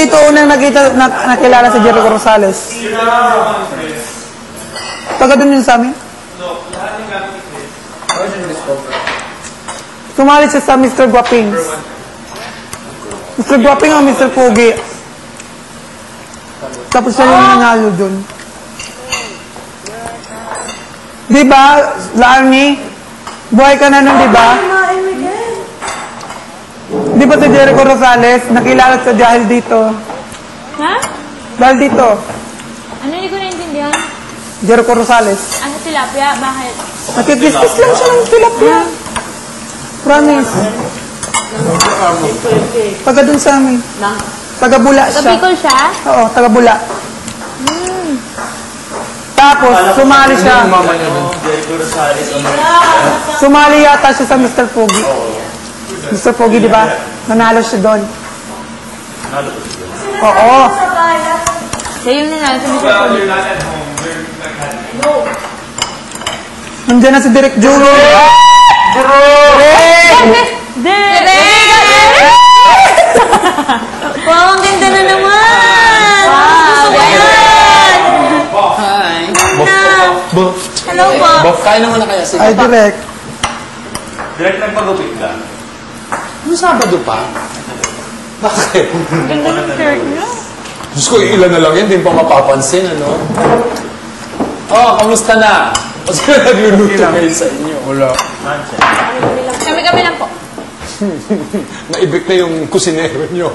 dito unang nakilala si Jericho Rosales? Taga dun yun sa amin? Sumali siya sa Mr. Guapings. Mr. Guaping o Mr. Pogi. Tapos siya yung nanalo dun. Diba, Larny? Buhay ka na nun, diba? Diba si Jericho Rosales? Nakilala siya dahil dito. Ha? Dahil dito. Ano, hindi ko naintindihan? Jericho Rosales. Ano, tilapia? Bakit? Nakikis-kis lang siya ng tilapia. Promise. Taga dun sa amin. Taga Bula siya. Taga-Bicol siya? Oo, taga Bula. Tapos, sumali siya. Sumali yata siya sa Mr. Pogi. Mr. Pogi, di ba? Nanalo siya doon. Oo. Siya yung nanalo sa Mr. Pogi. Nandiyan na si Direk Juro. Wow, ang ganda na naman! Wow, ganyan! Hi. Hello po. Bof, kaya naman na kaya sila. Ay, Direk. Direct nagpagupit ka. Ano Sabado pa? Bakit? Ganda ng shirt niyo. Diyos ko, ilan na lang yan, hindi pa mapapansin, ano? Oh, kamusta na? Kasi nagluluto ngayon sa inyo. Wala. Kami lang po. Naibig na yung kusinero nyo.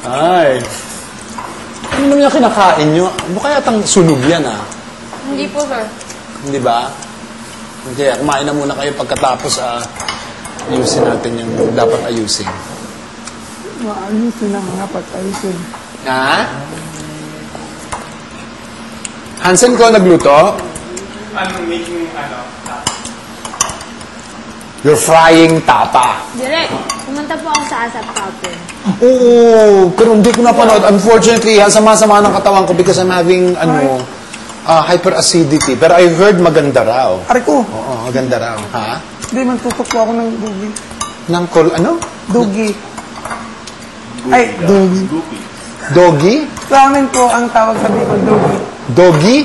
Ay. Ano naman yung kinakain nyo? Ano kaya tang sunog yan, ah? Hindi po, sir. Hindi ba? Kaya kumain na muna kayo pagkatapos, ayusin natin yung dapat ayusin. Ayusin ang dapat ayusin. Ha? Hansen ko nagluto? I'm making, You're frying tapa. Direk, pumunta po ako sa ASAP Cafe. Oo, pero hindi ko napanood. Unfortunately, sama-sama ng katawan ko because I'm having, hyperacidity. Pero I heard maganda raw. Ari ko. Oo, maganda raw. Ha? Hindi, magtutok po ako ng dugi. Ano? Dugi. Ay, dugi. Doggy? Sa amin po ang tawag sa Bicol, dugi. Doggy?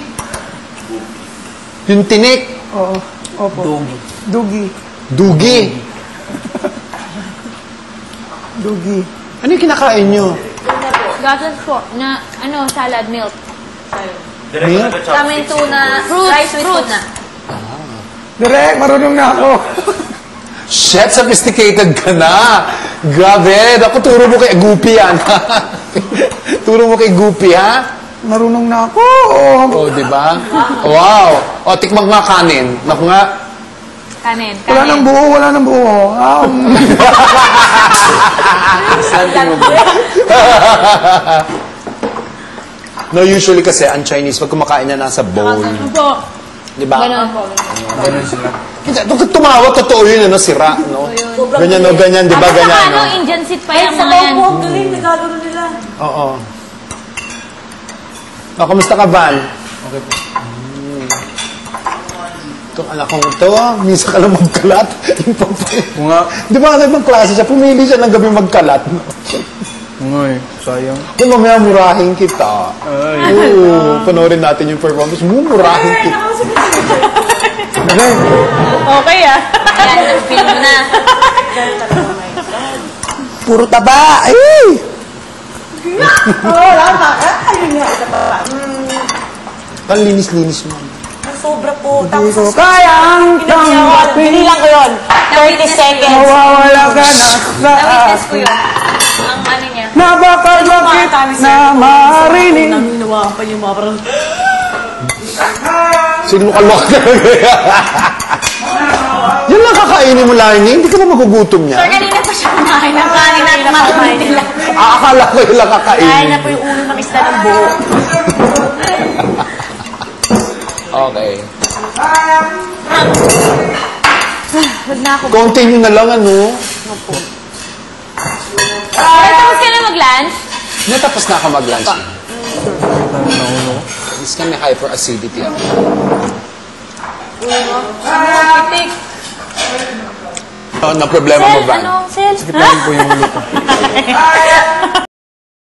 Yung tinik? Oo. Opo. Dugi. Dugi? Dugi. Ano yung kinakain nyo? Gatas po, na, salad milk. Milk? Kami tuna, rice with tuna. Direk, marunong na ako. Shit, sophisticated ka na. Grabe. Ako, turo mo kay Goopy yan. Turo mo kay Goopy, ha? Marunong na ako. Oh, di ba? Wow. O, tikmang nga kanin. Naku nga. Kanin. Wala nang buo, wala nang buo. No, usually kasi, ang Chinese, pag kumakain na nasa bowl. po. Di ba? Ganun po. Ganun sila. Tumawa, totoo yun, sira, no? Ganyan, no, ganyan, di ba? At Ganyan, saka, no? Indian seat pa yung mga yan. Galing, naglalaro nila. Oo. O, kamusta ka, Van? Okay po. Itong anak kong ito, minsan ka lang magkalat. Kung nga, Di ba, ibang klase siya, pumili siya ng gabi magkalat. No? sayang. Kung mamaya murahin kita. Ay. Oo, panoorin natin yung performance. Murahin kita. Okay Ayan, nag-film na. Puro taba. Ay! Ayun nga, isa pa. Ang linis-linis mo. Sobra po. Hindi ko Tapos, kayang tanggapin. binilang ko yun. 30 seconds. Mawawala ka na sa Na-witness ko akin. yun. Ang ano niya. Napakalapit na marinig. Naninawakan pa yung mga parang... Sinukalok ka. Yan lang kakainin mo lang hindi ka ba magugutom niya? Sir, kanina pa siya kumain ng kanin at matuloy nila. Akala ko yung lang Kaya kakainin. na po yung ulo ng isda ng buo. Okay. Huwag na ako. Continue na lang, ano? Tapos ka na mag-lunch? Natapos na ako mag-lunch. Is kami hyperacidity ako. Na problema mo Sel, ba? ano? Sel? Sakit lang po yung ulo ko.